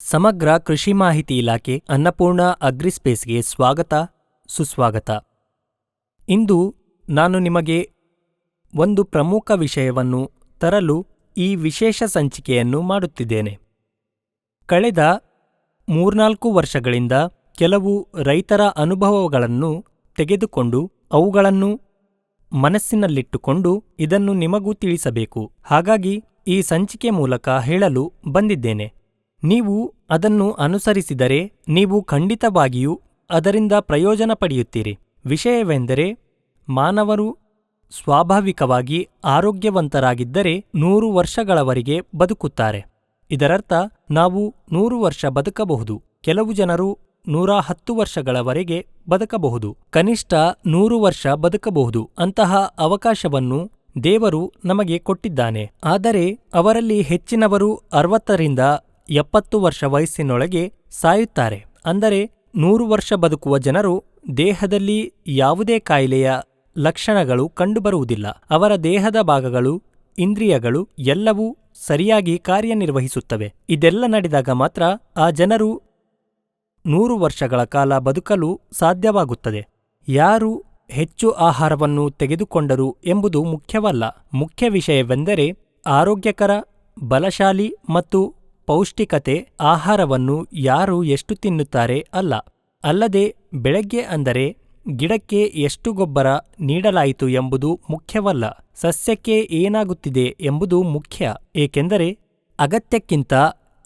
ಸಮಗ್ರ ಕೃಷಿ ಮಾಹಿತಿ ಇಲಾಖೆ ಅನ್ನಪೂರ್ಣ ಅಗ್ರಿಸ್ಪೇಸ್ಗೆ ಸ್ವಾಗತ ಸುಸ್ವಾಗತ. ಇಂದು ನಾನು ನಿಮಗೆ ಒಂದು ಪ್ರಮುಖ ವಿಷಯವನ್ನು ತರಲು ಈ ವಿಶೇಷ ಸಂಚಿಕೆಯನ್ನು ಮಾಡುತ್ತಿದ್ದೇನೆ. ಕಳೆದ 3-4 ವರ್ಷಗಳಿಂದ ಕೆಲವು ರೈತರ ಅನುಭವಗಳನ್ನು ತೆಗೆದುಕೊಂಡು ಅವುಗಳನ್ನು ಮನಸ್ಸಿನಲ್ಲಿಟ್ಟುಕೊಂಡು ಇದನ್ನು ನಿಮಗೂ ತಿಳಿಸಬೇಕು. ಹಾಗಾಗಿ ಈ ಸಂಚಿಕೆ ಮೂಲಕ ಹೇಳಲು ಬಂದಿದ್ದೇನೆ. ನೀವು ಅದನ್ನು ಅನುಸರಿಸಿದರೆ ನೀವು ಖಂಡಿತವಾಗಿಯೂ ಅದರಿಂದ ಪ್ರಯೋಜನ ಪಡೆಯುತ್ತೀರಿ. ವಿಷಯವೆಂದರೆ, ಮಾನವರು ಸ್ವಾಭಾವಿಕವಾಗಿ ಆರೋಗ್ಯವಂತರಾಗಿದ್ದರೆ 100 ವರ್ಷಗಳವರೆಗೆ ಬದುಕುತ್ತಾರೆ. ಇದರರ್ಥ ನಾವು 100 ವರ್ಷ ಬದುಕಬಹುದು. ಕೆಲವು ಜನರು 110 ವರ್ಷಗಳವರೆಗೆ ಬದುಕಬಹುದು. ಕನಿಷ್ಠ 100 ವರ್ಷ ಬದುಕಬಹುದು. ಅಂತಹ ಅವಕಾಶವನ್ನು ದೇವರು ನಮಗೆ ಕೊಟ್ಟಿದ್ದಾನೆ. ಆದರೆ ಅವರಲ್ಲಿ ಹೆಚ್ಚಿನವರು 60ರಿಂದ 70 ವರ್ಷ ವಯಸ್ಸಿನೊಳಗೆ ಸಾಯುತ್ತಾರೆ. ಅಂದರೆ 100 ವರ್ಷ ಬದುಕುವ ಜನರು ದೇಹದಲ್ಲಿ ಯಾವುದೇ ಕಾಯಿಲೆಯ ಲಕ್ಷಣಗಳು ಕಂಡುಬರುವುದಿಲ್ಲ. ಅವರ ದೇಹದ ಭಾಗಗಳು, ಇಂದ್ರಿಯಗಳು ಎಲ್ಲವೂ ಸರಿಯಾಗಿ ಕಾರ್ಯನಿರ್ವಹಿಸುತ್ತವೆ. ಇದೆಲ್ಲ ನಡೆದಾಗ ಮಾತ್ರ ಆ ಜನರು 100 ವರ್ಷಗಳ ಕಾಲ ಬದುಕಲು ಸಾಧ್ಯವಾಗುತ್ತದೆ. ಯಾರು ಹೆಚ್ಚು ಆಹಾರವನ್ನು ತೆಗೆದುಕೊಂಡರು ಎಂಬುದು ಮುಖ್ಯವಲ್ಲ. ಮುಖ್ಯ ವಿಷಯವೆಂದರೆ ಆರೋಗ್ಯಕರ, ಬಲಶಾಲಿ ಮತ್ತು ಪೌಷ್ಟಿಕತೆ ಆಹಾರವನ್ನು ಯಾರು ಎಷ್ಟು ತಿನ್ನುತ್ತಾರೆ ಅಲ್ಲ. ಅಲ್ಲದೆ ಬೆಳಗ್ಗೆ ಅಂದರೆ ಗಿಡಕ್ಕೆ ಎಷ್ಟು ಗೊಬ್ಬರ ನೀಡಲಾಯಿತು ಎಂಬುದು ಮುಖ್ಯವಲ್ಲ. ಸಸ್ಯಕ್ಕೆ ಏನಾಗುತ್ತಿದೆ ಎಂಬುದು ಮುಖ್ಯ. ಏಕೆಂದರೆ ಅಗತ್ಯಕ್ಕಿಂತ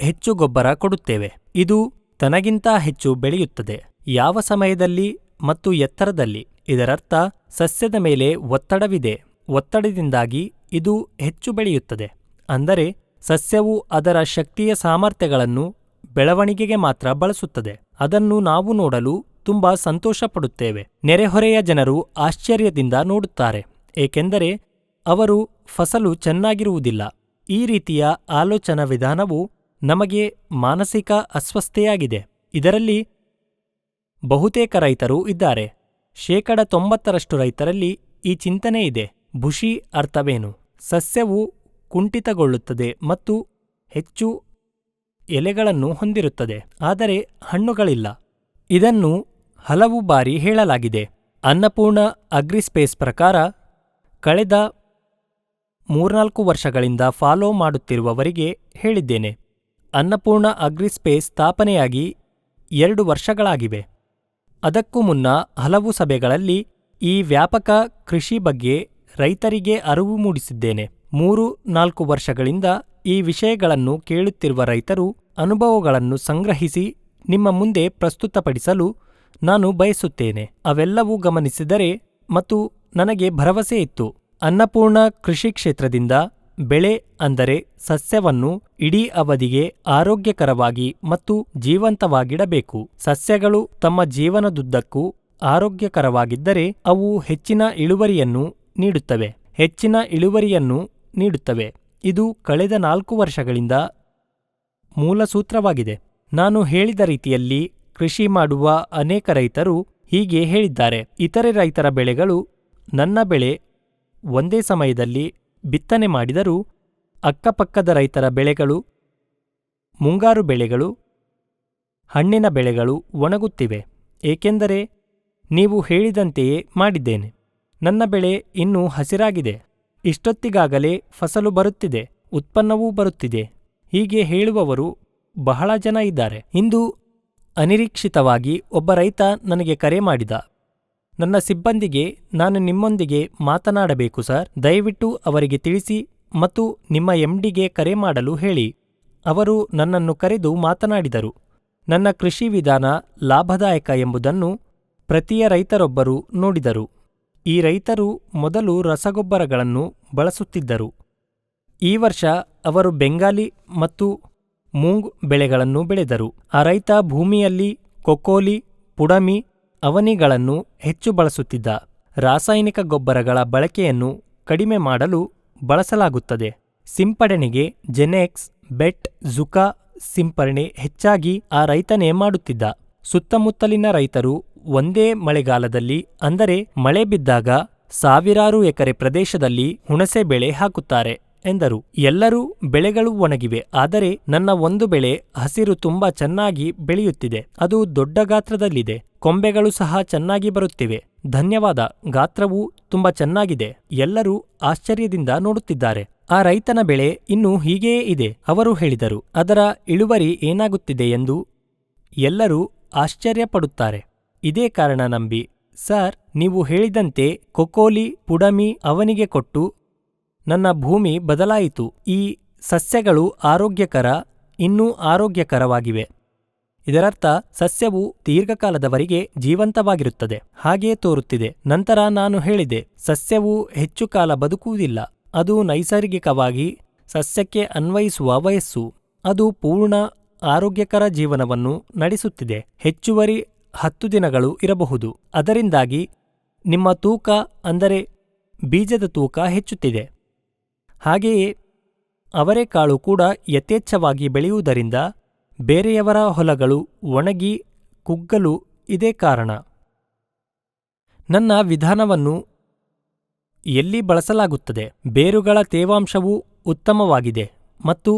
ಹೆಚ್ಚು ಗೊಬ್ಬರ ಕೊಡುತ್ತೇವೆ. ಇದು ತನಗಿಂತ ಹೆಚ್ಚು ಬೆಳೆಯುತ್ತದೆ. ಯಾವ ಸಮಯದಲ್ಲಿ ಮತ್ತು ಎತ್ತರದಲ್ಲಿ. ಇದರರ್ಥ ಸಸ್ಯದ ಮೇಲೆ ಒತ್ತಡವಿದೆ. ಒತ್ತಡದಿಂದಾಗಿ ಇದು ಹೆಚ್ಚು ಬೆಳೆಯುತ್ತದೆ. ಅಂದರೆ ಸಸ್ಯವು ಅದರ ಶಕ್ತಿಯ ಸಾಮರ್ಥ್ಯಗಳನ್ನು ಬೆಳವಣಿಗೆಗೆ ಮಾತ್ರ ಬಳಸುತ್ತದೆ. ಅದನ್ನು ನಾವು ನೋಡಲು ತುಂಬಾ ಸಂತೋಷಪಡುತ್ತೇವೆ. ನೆರೆಹೊರೆಯ ಜನರು ಆಶ್ಚರ್ಯದಿಂದ ನೋಡುತ್ತಾರೆ, ಏಕೆಂದರೆ ಅವರು ಫಸಲು ಚೆನ್ನಾಗಿರುವುದಿಲ್ಲ. ಈ ರೀತಿಯ ಆಲೋಚನಾ ವಿಧಾನವು ನಮಗೆ ಮಾನಸಿಕ ಅಸ್ವಸ್ಥತೆಯಾಗಿದೆ. ಇದರಲ್ಲಿ ಬಹುತೇಕ ರೈತರು ಇದ್ದಾರೆ. 90% ರೈತರಲ್ಲಿ ಈ ಚಿಂತನೆ ಇದೆ. ಬುಷಿ ಅರ್ಥವೇನು? ಸಸ್ಯವು ಕುಂಠಿತಗೊಳ್ಳುತ್ತದೆ ಮತ್ತು ಹೆಚ್ಚು ಎಲೆಗಳನ್ನು ಹೊಂದಿರುತ್ತದೆ, ಆದರೆ ಹಣ್ಣುಗಳಿಲ್ಲ. ಇದನ್ನು ಹಲವು ಬಾರಿ ಹೇಳಲಾಗಿದೆ. ಅನ್ನಪೂರ್ಣ ಅಗ್ರಿಸ್ಪೇಸ್ ಪ್ರಕಾರ ಕಳೆದ 3-4 ವರ್ಷಗಳಿಂದ ಫಾಲೋ ಮಾಡುತ್ತಿರುವವರಿಗೆ ಹೇಳಿದ್ದೇನೆ. ಅನ್ನಪೂರ್ಣ ಅಗ್ರಿಸ್ಪೇಸ್ ಸ್ಥಾಪನೆಯಾಗಿ 2 ವರ್ಷಗಳಾಗಿವೆ. ಅದಕ್ಕೂ ಮುನ್ನ ಹಲವು ಸಭೆಗಳಲ್ಲಿ ಈ ವ್ಯಾಪಕ ಕೃಷಿ ಬಗ್ಗೆ ರೈತರಿಗೆ ಅರಿವು ಮೂಡಿಸಿದ್ದೇನೆ. 3-4 ವರ್ಷಗಳಿಂದ ಈ ವಿಷಯಗಳನ್ನು ಕೇಳುತ್ತಿರುವ ರೈತರು ಅನುಭವಗಳನ್ನು ಸಂಗ್ರಹಿಸಿ ನಿಮ್ಮ ಮುಂದೆ ಪ್ರಸ್ತುತಪಡಿಸಲು ನಾನು ಬಯಸುತ್ತೇನೆ. ಅವೆಲ್ಲವೂ ಗಮನಿಸಿದರೆ ಮತ್ತು ನನಗೆ ಭರವಸೆ ಇತ್ತು. ಅನ್ನಪೂರ್ಣ ಕೃಷಿ ಕ್ಷೇತ್ರದಿಂದ ಬೆಳೆ ಅಂದರೆ ಸಸ್ಯವನ್ನು ಇಡೀ ಅವಧಿಗೆ ಆರೋಗ್ಯಕರವಾಗಿ ಮತ್ತು ಜೀವಂತವಾಗಿಡಬೇಕು. ಸಸ್ಯಗಳು ತಮ್ಮ ಜೀವನದುದ್ದಕ್ಕೂ ಆರೋಗ್ಯಕರವಾಗಿದ್ದರೆ ಅವು ಹೆಚ್ಚಿನ ಇಳುವರಿಯನ್ನು ನೀಡುತ್ತವೆ. ಇದು ಕಳೆದ 4 ವರ್ಷಗಳಿಂದ ಮೂಲಸೂತ್ರವಾಗಿದೆ. ನಾನು ಹೇಳಿದ ರೀತಿಯಲ್ಲಿ ಕೃಷಿ ಮಾಡುವ ಅನೇಕ ರೈತರು ಹೀಗೆ ಹೇಳಿದ್ದಾರೆ. ಇತರೆ ರೈತರ ಬೆಳೆಗಳು ನನ್ನ ಬೆಳೆ ಒಂದೇ ಸಮಯದಲ್ಲಿ ಬಿತ್ತನೆ ಮಾಡಿದರೂ ಅಕ್ಕಪಕ್ಕದ ರೈತರ ಬೆಳೆಗಳು, ಮುಂಗಾರು ಬೆಳೆಗಳು, ಹಣ್ಣಿನ ಬೆಳೆಗಳು ಒಣಗುತ್ತಿವೆ. ಏಕೆಂದರೆ ನೀವು ಹೇಳಿದಂತೆಯೇ ಮಾಡಿದ್ದೇನೆ. ನನ್ನ ಬೆಳೆ ಇನ್ನೂ ಹಸಿರಾಗಿದೆ. ಇಷ್ಟೊತ್ತಿಗಾಗಲೇ ಫಸಲು ಬರುತ್ತಿದೆ, ಉತ್ಪನ್ನವೂ ಬರುತ್ತಿದೆ. ಹೀಗೆ ಹೇಳುವವರು ಬಹಳ ಜನ ಇದ್ದಾರೆ. ಇಂದು ಅನಿರೀಕ್ಷಿತವಾಗಿ ಒಬ್ಬ ರೈತ ನನಗೆ ಕರೆ ಮಾಡಿದ. ನನ್ನ ಸಿಬ್ಬಂದಿಗೆ ನಾನು ನಿಮ್ಮೊಂದಿಗೆ ಮಾತನಾಡಬೇಕು ಸರ್, ದಯವಿಟ್ಟು ಅವರಿಗೆ ತಿಳಿಸಿ ಮತ್ತು ನಿಮ್ಮ MDಗೆ ಕರೆ ಮಾಡಲು ಹೇಳಿ. ಅವರು ನನ್ನನ್ನು ಕರೆದು ಮಾತನಾಡಿದರು. ನನ್ನ ಕೃಷಿ ವಿಧಾನ ಲಾಭದಾಯಕ ಎಂಬುದನ್ನು ಪ್ರತಿಯ ರೈತರೊಬ್ಬರು ನೋಡಿದರು. ಈ ರೈತರು ಮೊದಲು ರಸಗೊಬ್ಬರಗಳನ್ನು ಬಳಸುತ್ತಿದ್ದರು. ಈ ವರ್ಷ ಅವರು ಬೆಂಗಾಲಿ ಮತ್ತು ಮೂಂಗ್ ಬೆಳೆಗಳನ್ನು ಬೆಳೆದರು. ಆ ರೈತ ಭೂಮಿಯಲ್ಲಿ ಕೊಕೋಲಿ, ಪುಡಮಿ, ಅವನಿಗಳನ್ನು ಹೆಚ್ಚು ಬಳಸುತ್ತಿದ್ದ. ರಾಸಾಯನಿಕ ಗೊಬ್ಬರಗಳ ಬಳಕೆಯನ್ನು ಕಡಿಮೆ ಮಾಡಲು ಬಳಸಲಾಗುತ್ತದೆ. ಸಿಂಪಡಣೆಗೆ ಜೆನೆಕ್ಸ್, ಬೆಟ್, ಜುಕಾ ಸಿಂಪರಣೆ ಹೆಚ್ಚಾಗಿ ಆ ರೈತನೇ ಮಾಡುತ್ತಿದ್ದ. ಸುತ್ತಮುತ್ತಲಿನ ರೈತರು ಒಂದೇ ಮಳೆಗಾಲದಲ್ಲಿ, ಅಂದರೆ ಮಳೆ ಬಿದ್ದಾಗ ಸಾವಿರಾರು ಎಕರೆ ಪ್ರದೇಶದಲ್ಲಿ ಹುಣಸೆ ಬೆಳೆ ಹಾಕುತ್ತಾರೆ. ಎಂದರು. ಎಲ್ಲರೂ ಬೆಳೆಗಳು ಒಣಗಿವೆ, ಆದರೆ ನನ್ನ ಒಂದು ಬೆಳೆ ಹಸಿರು ತುಂಬಾ ಚೆನ್ನಾಗಿ ಬೆಳೆಯುತ್ತಿದೆ. ಅದು ದೊಡ್ಡ ಗಾತ್ರದಲ್ಲಿದೆ. ಕೊಂಬೆಗಳು ಸಹ ಚೆನ್ನಾಗಿ ಬರುತ್ತಿವೆ. ಧನ್ಯವಾದ, ಗಾತ್ರವು ತುಂಬಾ ಚೆನ್ನಾಗಿದೆ. ಎಲ್ಲರೂ ಆಶ್ಚರ್ಯದಿಂದ ನೋಡುತ್ತಿದ್ದಾರೆ. ಆ ರೈತನ ಬೆಳೆ ಇನ್ನೂ ಹೀಗೆಯೇ ಇದೆ. ಅವರು ಹೇಳಿದರು, ಅದರ ಇಳುವರಿ ಏನಾಗುತ್ತಿದೆ ಎಂದು ಎಲ್ಲರೂ ಆಶ್ಚರ್ಯಪಡುತ್ತಾರೆ. ಇದೇ ಕಾರಣ ನಂಬಿ, ಸರ್, ನೀವು ಹೇಳಿದಂತೆ ಕೊಕೋಲಿ ಪುಡಮಿ ಅವನಿಗೆ ಕೊಟ್ಟು ನನ್ನ ಭೂಮಿ ಬದಲಾಯಿತು. ಈ ಸಸ್ಯಗಳು ಆರೋಗ್ಯಕರ, ಇನ್ನೂ ಆರೋಗ್ಯಕರವಾಗಿವೆ. ಇದರರ್ಥ ಸಸ್ಯವು ದೀರ್ಘಕಾಲದವರೆಗೆ ಜೀವಂತವಾಗಿರುತ್ತದೆ. ಹಾಗೆಯೇ ತೋರುತ್ತಿದೆ. ನಂತರ ನಾನು ಹೇಳಿದೆ, ಸಸ್ಯವು ಹೆಚ್ಚು ಕಾಲ ಬದುಕುವುದಿಲ್ಲ. ಅದು ನೈಸರ್ಗಿಕವಾಗಿ ಸಸ್ಯಕ್ಕೆ ಅನ್ವಯಿಸುವ ವಯಸ್ಸು. ಅದು ಪೂರ್ಣ ಆರೋಗ್ಯಕರ ಜೀವನವನ್ನು ನಡೆಸುತ್ತಿದೆ. ಹೆಚ್ಚುವರಿ 10 ದಿನಗಳು ಇರಬಹುದು. ಅದರಿಂದಾಗಿ ನಿಮ್ಮ ತೂಕ, ಅಂದರೆ ಬೀಜದ ತೂಕ ಹೆಚ್ಚುತ್ತಿದೆ. ಹಾಗೆಯೇ ಅವರೆಕಾಳು ಕೂಡ ಯಥೇಚ್ಛವಾಗಿ ಬೆಳೆಯುವುದರಿಂದ ಬೇರೆಯವರ ಹೊಲಗಳು ಒಣಗಿ ಕುಗ್ಗಲು ಇದೇ ಕಾರಣ. ನನ್ನ ವಿಧಾನವನ್ನು ಎಲ್ಲಿ ಬಳಸಲಾಗುತ್ತದೆ? ಬೇರುಗಳ ತೇವಾಂಶವು ಉತ್ತಮವಾಗಿದೆ ಮತ್ತು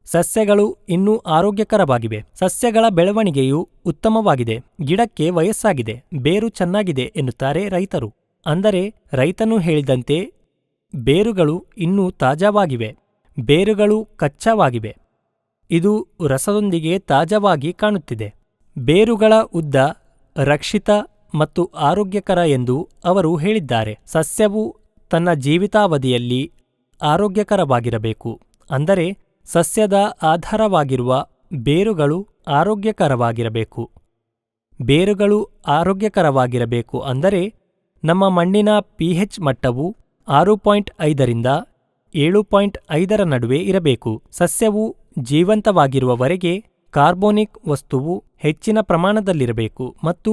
ಸಸ್ಯಗಳು ಇನ್ನೂ ಆರೋಗ್ಯಕರವಾಗಿವೆ. ಸಸ್ಯಗಳ ಬೆಳವಣಿಗೆಯು ಉತ್ತಮವಾಗಿದೆ. ಗಿಡಕ್ಕೆ ವಯಸ್ಸಾಗಿದೆ, ಬೇರು ಚೆನ್ನಾಗಿದೆ ಎನ್ನುತ್ತಾರೆ ರೈತರು. ಅಂದರೆ ರೈತನು ಹೇಳಿದಂತೆ ಬೇರುಗಳು ಇನ್ನೂ ತಾಜಾವಾಗಿವೆ. ಬೇರುಗಳು ಕಚ್ಚಾವಾಗಿವೆ. ಇದು ರಸದೊಂದಿಗೆ ತಾಜಾವಾಗಿ ಕಾಣುತ್ತಿದೆ. ಬೇರುಗಳ ಉದ್ದ ರಕ್ಷಿತ ಮತ್ತು ಆರೋಗ್ಯಕರ ಎಂದು ಅವರು ಹೇಳಿದ್ದಾರೆ. ಸಸ್ಯವು ತನ್ನ ಜೀವಿತಾವಧಿಯಲ್ಲಿ ಆರೋಗ್ಯಕರವಾಗಿರಬೇಕು. ಅಂದರೆ ಸಸ್ಯದ ಆಧಾರವಾಗಿರುವ ಬೇರುಗಳು ಆರೋಗ್ಯಕರವಾಗಿರಬೇಕು. ಬೇರುಗಳು ಆರೋಗ್ಯಕರವಾಗಿರಬೇಕು ಅಂದರೆ ನಮ್ಮ ಮಣ್ಣಿನ pH ಮಟ್ಟವು 6.5ರಿಂದ 7.5ರ ನಡುವೆ ಇರಬೇಕು. ಸಸ್ಯವು ಜೀವಂತವಾಗಿರುವವರೆಗೆ ಕಾರ್ಬೋನಿಕ್ ವಸ್ತುವು ಹೆಚ್ಚಿನ ಪ್ರಮಾಣದಲ್ಲಿರಬೇಕು ಮತ್ತು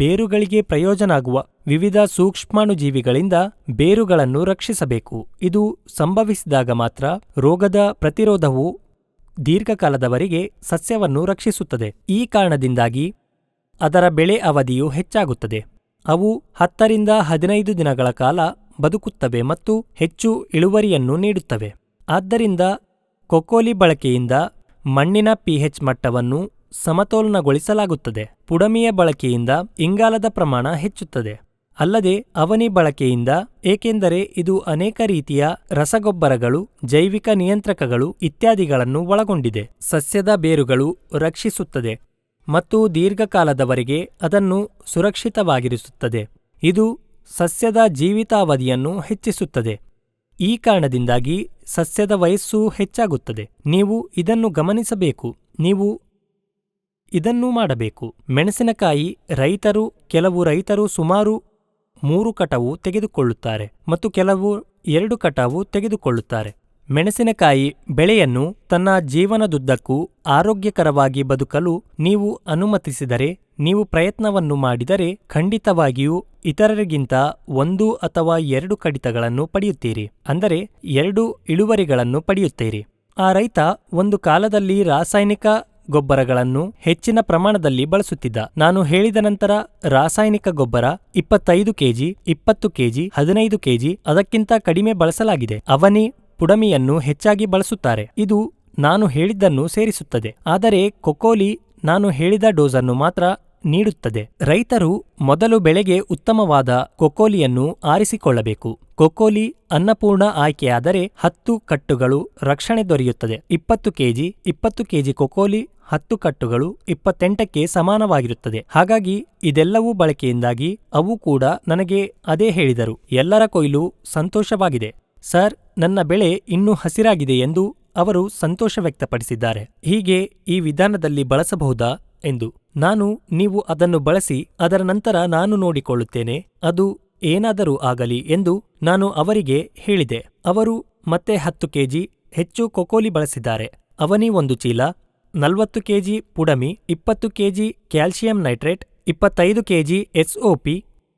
ಬೇರುಗಳಿಗೆ ಪ್ರಯೋಜನಾಗುವ ವಿವಿಧ ಸೂಕ್ಷ್ಮಾಣುಜೀವಿಗಳಿಂದ ಬೇರುಗಳನ್ನು ರಕ್ಷಿಸಬೇಕು. ಇದು ಸಂಭವಿಸಿದಾಗ ಮಾತ್ರ ರೋಗದ ಪ್ರತಿರೋಧವು ದೀರ್ಘಕಾಲದವರೆಗೆ ಸಸ್ಯವನ್ನು ರಕ್ಷಿಸುತ್ತದೆ. ಈ ಕಾರಣದಿಂದಾಗಿ ಅದರ ಬೆಳೆ ಅವಧಿಯು ಹೆಚ್ಚಾಗುತ್ತದೆ. ಅವು 10ರಿಂದ 15 ದಿನಗಳ ಕಾಲ ಬದುಕುತ್ತವೆ ಮತ್ತು ಹೆಚ್ಚು ಇಳುವರಿಯನ್ನು ನೀಡುತ್ತವೆ. ಆದ್ದರಿಂದ ಕೊಕೋಲಿ ಬಳಕೆಯಿಂದ ಮಣ್ಣಿನ pH ಮಟ್ಟವನ್ನು ಸಮತೋಲನಗೊಳಿಸಲಾಗುತ್ತದೆ. ಪುಡಮಿಯ ಬಳಕೆಯಿಂದ ಇಂಗಾಲದ ಪ್ರಮಾಣ ಹೆಚ್ಚುತ್ತದೆ. ಅಲ್ಲದೆ ಅವನಿ ಬಳಕೆಯಿಂದ, ಏಕೆಂದರೆ ಇದು ಅನೇಕ ರೀತಿಯ ರಸಗೊಬ್ಬರಗಳು, ಜೈವಿಕ ನಿಯಂತ್ರಕಗಳು ಇತ್ಯಾದಿಗಳನ್ನು ಒಳಗೊಂಡಿದೆ, ಸಸ್ಯದ ಬೇರುಗಳು ರಕ್ಷಿಸುತ್ತದೆ ಮತ್ತು ದೀರ್ಘಕಾಲದವರೆಗೆ ಅದನ್ನು ಸುರಕ್ಷಿತವಾಗಿರಿಸುತ್ತದೆ. ಇದು ಸಸ್ಯದ ಜೀವಿತಾವಧಿಯನ್ನು ಹೆಚ್ಚಿಸುತ್ತದೆ. ಈ ಕಾರಣದಿಂದಾಗಿ ಸಸ್ಯದ ವಯಸ್ಸು ಹೆಚ್ಚಾಗುತ್ತದೆ. ನೀವು ಇದನ್ನು ಗಮನಿಸಬೇಕು. ನೀವು ಇದನ್ನೂ ಮಾಡಬೇಕು. ಮೆಣಸಿನಕಾಯಿ ಕೆಲವು ರೈತರು ಸುಮಾರು 3 ಕಟಾವು ತೆಗೆದುಕೊಳ್ಳುತ್ತಾರೆ ಮತ್ತು ಕೆಲವು 2 ಕಟಾವು ತೆಗೆದುಕೊಳ್ಳುತ್ತಾರೆ. ಮೆಣಸಿನಕಾಯಿ ಬೆಳೆಯನ್ನು ತನ್ನ ಜೀವನದುದ್ದಕ್ಕೂ ಆರೋಗ್ಯಕರವಾಗಿ ಬದುಕಲು ನೀವು ಅನುಮತಿಸಿದರೆ, ನೀವು ಪ್ರಯತ್ನವನ್ನು ಮಾಡಿದರೆ ಖಂಡಿತವಾಗಿಯೂ ಇತರರಿಗಿಂತ 1 ಅಥವಾ 2 ಕಡಿತಗಳನ್ನು ಪಡೆಯುತ್ತೀರಿ. ಅಂದರೆ 2 ಇಳುವರಿಗಳನ್ನು ಪಡೆಯುತ್ತೀರಿ. ಆ ರೈತ ಒಂದು ಕಾಲದಲ್ಲಿ ರಾಸಾಯನಿಕ ಗೊಬ್ಬರಗಳನ್ನು ಹೆಚ್ಚಿನ ಪ್ರಮಾಣದಲ್ಲಿ ಬಳಸುತ್ತಿದ್ದ. ನಾನು ಹೇಳಿದ ನಂತರ ರಾಸಾಯನಿಕ ಗೊಬ್ಬರ 25 ಕೆಜಿ, 20 ಕೆಜಿ, 15 ಕೆಜಿ, ಅದಕ್ಕಿಂತ ಕಡಿಮೆ ಬಳಸಲಾಗಿದೆ. ಅವನಿ ಪುಡಮಿಯನ್ನು ಹೆಚ್ಚಾಗಿ ಬಳಸುತ್ತಾರೆ. ಇದು ನಾನು ಹೇಳಿದ್ದನ್ನು ಸೇರಿಸುತ್ತದೆ. ಆದರೆ ಕೊಕೋಲಿ ನಾನು ಹೇಳಿದ ಡೋಸನ್ನು ಮಾತ್ರ ನೀಡುತ್ತದೆ. ರೈತರು ಮೊದಲು ಬೆಳೆಗೆ ಉತ್ತಮವಾದ ಕೊಕೋಲಿಯನ್ನು ಆರಿಸಿಕೊಳ್ಳಬೇಕು. ಕೊಕೋಲಿ ಅನ್ನಪೂರ್ಣ ಆಯ್ಕೆಯಾದರೆ 10 ಕಟ್ಟುಗಳು ರಕ್ಷಣೆ ದೊರೆಯುತ್ತದೆ. 20 ಕೆಜಿ ಕೊಕೋಲಿ 10 ಕಟ್ಟುಗಳು 28ಕ್ಕೆ ಸಮಾನವಾಗಿರುತ್ತದೆ. ಹಾಗಾಗಿ ಇದೆಲ್ಲವೂ ಬಳಕೆಯಿಂದಾಗಿ ಅವು ಕೂಡ ನನಗೆ ಅದೇ ಹೇಳಿದರು. ಎಲ್ಲರ ಕೊಯ್ಲು ಸಂತೋಷವಾಗಿದೆ ಸರ್, ನನ್ನ ಬೆಳೆ ಇನ್ನೂ ಹಸಿರಾಗಿದೆ ಎಂದು ಅವರು ಸಂತೋಷ ವ್ಯಕ್ತಪಡಿಸಿದ್ದಾರೆ. ಹೀಗೆ ಈ ವಿಧಾನದಲ್ಲಿ ಬಳಸಬಹುದಾ ಎಂದು ನೀವು ಅದನ್ನು ಬಳಸಿ, ಅದರ ನಂತರ ನಾನು ನೋಡಿಕೊಳ್ಳುತ್ತೇನೆ, ಅದು ಏನಾದರೂ ಆಗಲಿ ಎಂದು ನಾನು ಅವರಿಗೆ ಹೇಳಿದೆ. ಅವರು ಮತ್ತೆ 10 ಕೆಜಿ ಹೆಚ್ಚು ಕೊಕೋಲಿ ಬಳಸಿದ್ದಾರೆ. ಅವನಿ 1 ಚೀಲ, 40 ಕೆಜಿ ಪುಡಮಿ, 20 KG calcium nitrate, 25 KG SOP,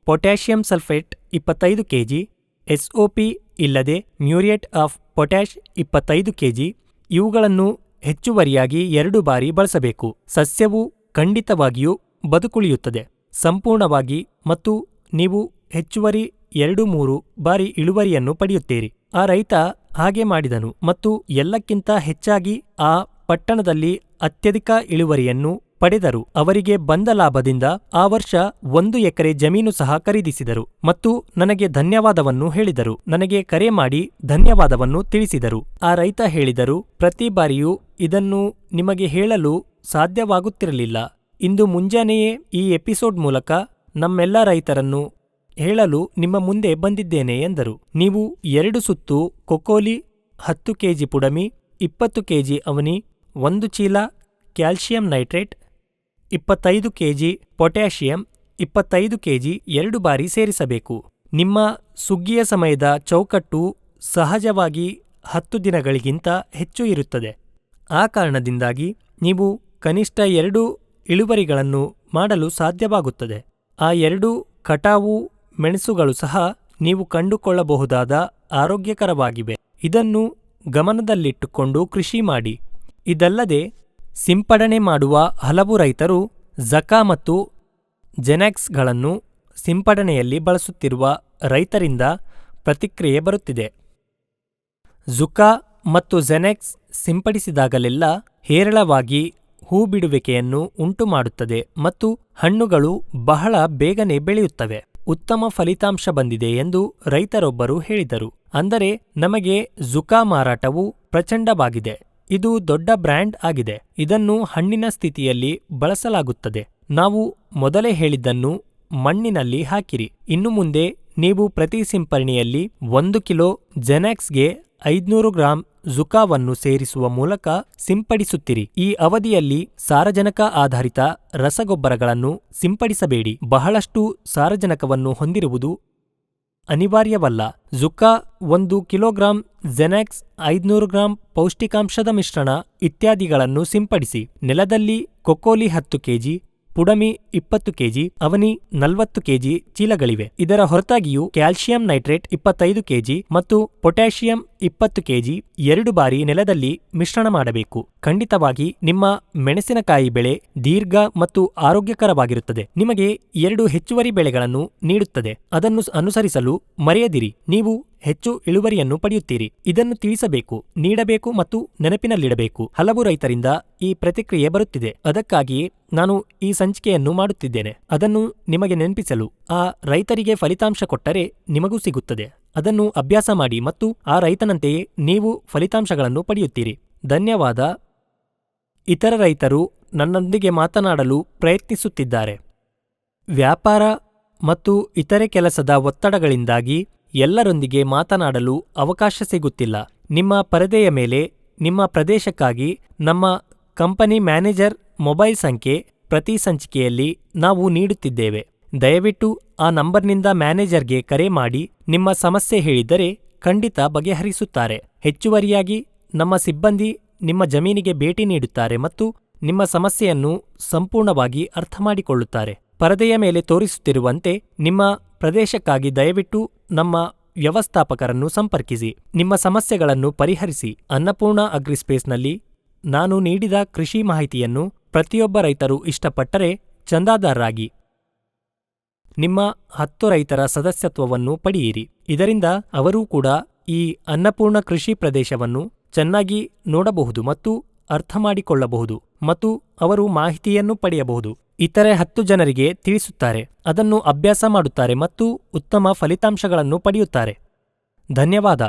potassium sulphate 25 KG, SOP ಇಲ್ಲದೆ ಮ್ಯೂರಿಯೇಟ್ ಆಫ್ ಪೊಟ್ಯಾಷ್ 25 ಕೆಜಿ. ಇವುಗಳನ್ನು ಹೆಚ್ಚುವರಿಯಾಗಿ 2 ಬಾರಿ ಬಳಸಬೇಕು. ಸಸ್ಯವು ಖಂಡಿತವಾಗಿಯೂ ಬದುಕುಳಿಯುತ್ತದೆ ಸಂಪೂರ್ಣವಾಗಿ ಮತ್ತು ನೀವು ಹೆಚ್ಚುವರಿ 2-3 ಬಾರಿ ಇಳುವರಿಯನ್ನು ಪಡೆಯುತ್ತೀರಿ. ಆ ರೈತ ಹಾಗೆ ಮಾಡಿದನು ಮತ್ತು ಎಲ್ಲಕ್ಕಿಂತ ಹೆಚ್ಚಾಗಿ ಆ ಪಟ್ಟಣದಲ್ಲಿ ಅತ್ಯಧಿಕ ಇಳುವರಿಯನ್ನು ಪಡೆದರು. ಅವರಿಗೆ ಬಂದ ಲಾಭದಿಂದ ಆ ವರ್ಷ 1 ಎಕರೆ ಜಮೀನು ಸಹ ಖರೀದಿಸಿದರು ಮತ್ತು ನನಗೆ ಧನ್ಯವಾದವನ್ನು ಹೇಳಿದರು. ನನಗೆ ಕರೆ ಮಾಡಿ ಧನ್ಯವಾದವನ್ನು ತಿಳಿಸಿದರು. ಆ ರೈತ ಹೇಳಿದರು, ಪ್ರತಿ ಬಾರಿಯೂ ಇದನ್ನು ನಿಮಗೆ ಹೇಳಲು ಸಾಧ್ಯವಾಗುತ್ತಿರಲಿಲ್ಲ. ಇಂದು ಮುಂಜಾನೆಯೇ ಈ ಎಪಿಸೋಡ್ ಮೂಲಕ ನಮ್ಮೆಲ್ಲ ರೈತರನ್ನು ಹೇಳಲು ನಿಮ್ಮ ಮುಂದೆ ಬಂದಿದ್ದೇನೆ ಎಂದರು. ನೀವು 2 ಸುತ್ತು ಕೊಕೋಲಿ, 10 ಕೆಜಿ ಪುಡಮಿ, 20 ಕೆಜಿ ಅವನಿ, 1 ಚೀಲ calcium nitrate, 25 KG potassium, 25 KG 2 ಬಾರಿ ಸೇರಿಸಬೇಕು. ನಿಮ್ಮ ಸುಗ್ಗಿಯ ಸಮಯದ ಚೌಕಟ್ಟು ಸಹಜವಾಗಿ 10 ದಿನಗಳಿಗಿಂತ ಹೆಚ್ಚು ಇರುತ್ತದೆ. ಆ ಕಾರಣದಿಂದಾಗಿ ನೀವು ಕನಿಷ್ಠ 2 ಇಳುವರಿಗಳನ್ನು ಮಾಡಲು ಸಾಧ್ಯವಾಗುತ್ತದೆ. ಆ 2 ಕಟಾವು ಮೆಣಸುಗಳು ಸಹ ನೀವು ಕಂಡುಕೊಳ್ಳಬಹುದಾದ ಆರೋಗ್ಯಕರವಾಗಿವೆ. ಇದನ್ನು ಗಮನದಲ್ಲಿಟ್ಟುಕೊಂಡು ಕೃಷಿ ಮಾಡಿ. ಇದಲ್ಲದೆ ಸಿಂಪಡಣೆ ಮಾಡುವ ಹಲವು ರೈತರು ಝಕಾ ಮತ್ತು ಜೆನೆಕ್ಸ್ಗಳನ್ನು ಸಿಂಪಡಣೆಯಲ್ಲಿ ಬಳಸುತ್ತಿರುವ ರೈತರಿಂದ ಪ್ರತಿಕ್ರಿಯೆ ಬರುತ್ತಿದೆ. ಝುಕಾ ಮತ್ತು ಜೆನೆಕ್ಸ್ ಸಿಂಪಡಿಸಿದಾಗಲೆಲ್ಲ ಹೇರಳವಾಗಿ ಹೂಬಿಡುವಿಕೆಯನ್ನು ಉಂಟುಮಾಡುತ್ತದೆ ಮತ್ತು ಹಣ್ಣುಗಳು ಬಹಳ ಬೇಗನೆ ಬೆಳೆಯುತ್ತವೆ. ಉತ್ತಮ ಫಲಿತಾಂಶ ಬಂದಿದೆ ಎಂದು ರೈತರೊಬ್ಬರು ಹೇಳಿದರು. ಅಂದರೆ ನಮಗೆ ಝುಕಾ ಮಾರಾಟವು ಪ್ರಚಂಡವಾಗಿದೆ. ಇದು ದೊಡ್ಡ ಬ್ರ್ಯಾಂಡ್ ಆಗಿದೆ. ಇದನ್ನು ಹಣ್ಣಿನ ಸ್ಥಿತಿಯಲ್ಲಿ ಬಳಸಲಾಗುತ್ತದೆ. ನಾವು ಮೊದಲೇ ಹೇಳಿದ್ದನ್ನು ಮಣ್ಣಿನಲ್ಲಿ ಹಾಕಿರಿ. ಇನ್ನು ಮುಂದೆ ನೀವು ಪ್ರತಿ ಸಿಂಪರಣೆಯಲ್ಲಿ 1 ಕಿಲೋ ಜೆನೆಕ್ಸ್ಗೆ 500 ಗ್ರಾಂ ಝುಕಾವನ್ನು ಸೇರಿಸುವ ಮೂಲಕ ಸಿಂಪಡಿಸುತ್ತಿರಿ. ಈ ಅವಧಿಯಲ್ಲಿ ಸಾರಜನಕ ಆಧಾರಿತ ರಸಗೊಬ್ಬರಗಳನ್ನು ಸಿಂಪಡಿಸಬೇಡಿ. ಬಹಳಷ್ಟು ಸಾರಜನಕವನ್ನು ಹೊಂದಿರುವುದು ಅನಿವಾರ್ಯವಲ್ಲ. ಝುಕಾ 1 ಕಿಲೋಗ್ರಾಂ, ಜೆನೆಕ್ಸ್ 500 ಗ್ರಾಂ ಪೌಷ್ಟಿಕಾಂಶದ ಮಿಶ್ರಣ ಇತ್ಯಾದಿಗಳನ್ನು ಸಿಂಪಡಿಸಿ. ನೆಲದಲ್ಲಿ ಕೊಕೋಲಿ 10 ಕೆಜಿ, ಪುಡಮಿ 20 ಕೆಜಿ, ಅವನಿ 40 ಕೆಜಿ ಚೀಲಗಳಿವೆ. ಇದರ ಹೊರತಾಗಿಯೂ ಕ್ಯಾಲ್ಸಿಯಂ ನೈಟ್ರೇಟ್ 25 ಕೆಜಿ ಮತ್ತು ಪೊಟ್ಯಾಷಿಯಂ 20 ಕೆಜಿ 2 ಬಾರಿ ನೆಲದಲ್ಲಿ ಮಿಶ್ರಣ ಮಾಡಬೇಕು. ಖಂಡಿತವಾಗಿ ನಿಮ್ಮ ಮೆಣಸಿನಕಾಯಿ ಬೆಳೆ ದೀರ್ಘ ಮತ್ತು ಆರೋಗ್ಯಕರವಾಗಿರುತ್ತದೆ. ನಿಮಗೆ 2 ಹೆಚ್ಚುವರಿ ಬೆಳೆಗಳನ್ನು ನೀಡುತ್ತದೆ. ಅದನ್ನು ಅನುಸರಿಸಲು ಮರೆಯದಿರಿ. ನೀವು ಹೆಚ್ಚು ಇಳುವರಿಯನ್ನು ಪಡೆಯುತ್ತೀರಿ. ಇದನ್ನು ತಿಳಿಸಬೇಕು, ನೀಡಬೇಕು ಮತ್ತು ನೆನಪಿನಲ್ಲಿಡಬೇಕು. ಹಲವು ರೈತರಿಂದ ಈ ಪ್ರತಿಕ್ರಿಯೆ ಬರುತ್ತಿದೆ. ಅದಕ್ಕಾಗಿಯೇ ನಾನು ಈ ಸಂಚಿಕೆಯನ್ನು ಮಾಡುತ್ತಿದ್ದೇನೆ. ಅದನ್ನು ನಿಮಗೆ ನೆನಪಿಸಲು. ಆ ರೈತರಿಗೆ ಫಲಿತಾಂಶ ಕೊಟ್ಟರೆ ನಿಮಗೂ ಸಿಗುತ್ತದೆ. ಅದನ್ನು ಅಭ್ಯಾಸ ಮಾಡಿ ಮತ್ತು ಆ ರೈತನಂತೆಯೇ ನೀವು ಫಲಿತಾಂಶಗಳನ್ನು ಪಡೆಯುತ್ತೀರಿ. ಧನ್ಯವಾದ. ಇತರ ರೈತರು ನನ್ನೊಂದಿಗೆ ಮಾತನಾಡಲು ಪ್ರಯತ್ನಿಸುತ್ತಿದ್ದಾರೆ. ವ್ಯಾಪಾರ ಮತ್ತು ಇತರೆ ಕೆಲಸದ ಒತ್ತಡಗಳಿಂದಾಗಿ ಎಲ್ಲರೊಂದಿಗೆ ಮಾತನಾಡಲು ಅವಕಾಶ ಸಿಗುತ್ತಿಲ್ಲ. ನಿಮ್ಮ ಪರದೆಯ ಮೇಲೆ ನಿಮ್ಮ ಪ್ರದೇಶಕ್ಕಾಗಿ ನಮ್ಮ ಕಂಪನಿ ಮ್ಯಾನೇಜರ್ ಮೊಬೈಲ್ ಸಂಖ್ಯೆ ಪ್ರತಿ ಸಂಚಿಕೆಯಲ್ಲಿ ನಾವು ನೀಡುತ್ತಿದ್ದೇವೆ. ದಯವಿಟ್ಟು ಆ ನಂಬರ್ನಿಂದ ಮ್ಯಾನೇಜರ್ಗೆ ಕರೆ ಮಾಡಿ ನಿಮ್ಮ ಸಮಸ್ಯೆ ಹೇಳಿದರೆ ಖಂಡಿತ ಬಗೆಹರಿಸುತ್ತಾರೆ. ಹೆಚ್ಚುವರಿಯಾಗಿ ನಮ್ಮ ಸಿಬ್ಬಂದಿ ನಿಮ್ಮ ಜಮೀನಿಗೆ ಭೇಟಿ ನೀಡುತ್ತಾರೆ ಮತ್ತು ನಿಮ್ಮ ಸಮಸ್ಯೆಯನ್ನು ಸಂಪೂರ್ಣವಾಗಿ ಅರ್ಥಮಾಡಿಕೊಳ್ಳುತ್ತಾರೆ. ಪರದೆಯ ಮೇಲೆ ತೋರಿಸುತ್ತಿರುವಂತೆ ನಿಮ್ಮ ಪ್ರದೇಶಕ್ಕಾಗಿ ದಯವಿಟ್ಟು ನಮ್ಮ ವ್ಯವಸ್ಥಾಪಕರನ್ನು ಸಂಪರ್ಕಿಸಿ. ನಿಮ್ಮ ಸಮಸ್ಯೆಗಳನ್ನು ಪರಿಹರಿಸಿ. ಅನ್ನಪೂರ್ಣ ಅಗ್ರಿಸ್ಪೇಸ್ನಲ್ಲಿ ನಾನು ನೀಡಿದ ಕೃಷಿ ಮಾಹಿತಿಯನ್ನು ಪ್ರತಿಯೊಬ್ಬ ರೈತರು ಇಷ್ಟಪಟ್ಟರೆ ಚಂದಾದಾರರಾಗಿ ನಿಮ್ಮ 10 ರೈತರ ಸದಸ್ಯತ್ವವನ್ನು ಪಡೆಯಿರಿ. ಇದರಿಂದ ಅವರೂ ಕೂಡ ಈ ಅನ್ನಪೂರ್ಣ ಕೃಷಿ ಪ್ರದೇಶವನ್ನು ಚೆನ್ನಾಗಿ ನೋಡಬಹುದು ಮತ್ತು ಅರ್ಥಮಾಡಿಕೊಳ್ಳಬಹುದು ಮತ್ತು ಅವರು ಮಾಹಿತಿಯನ್ನು ಪಡೆಯಬಹುದು. ಇತರೆ 10 ಜನರಿಗೆ ತಿಳಿಸುತ್ತಾರೆ, ಅದನ್ನು ಅಭ್ಯಾಸ ಮಾಡುತ್ತಾರೆ ಮತ್ತು ಉತ್ತಮ ಫಲಿತಾಂಶಗಳನ್ನು ಪಡೆಯುತ್ತಾರೆ. ಧನ್ಯವಾದ.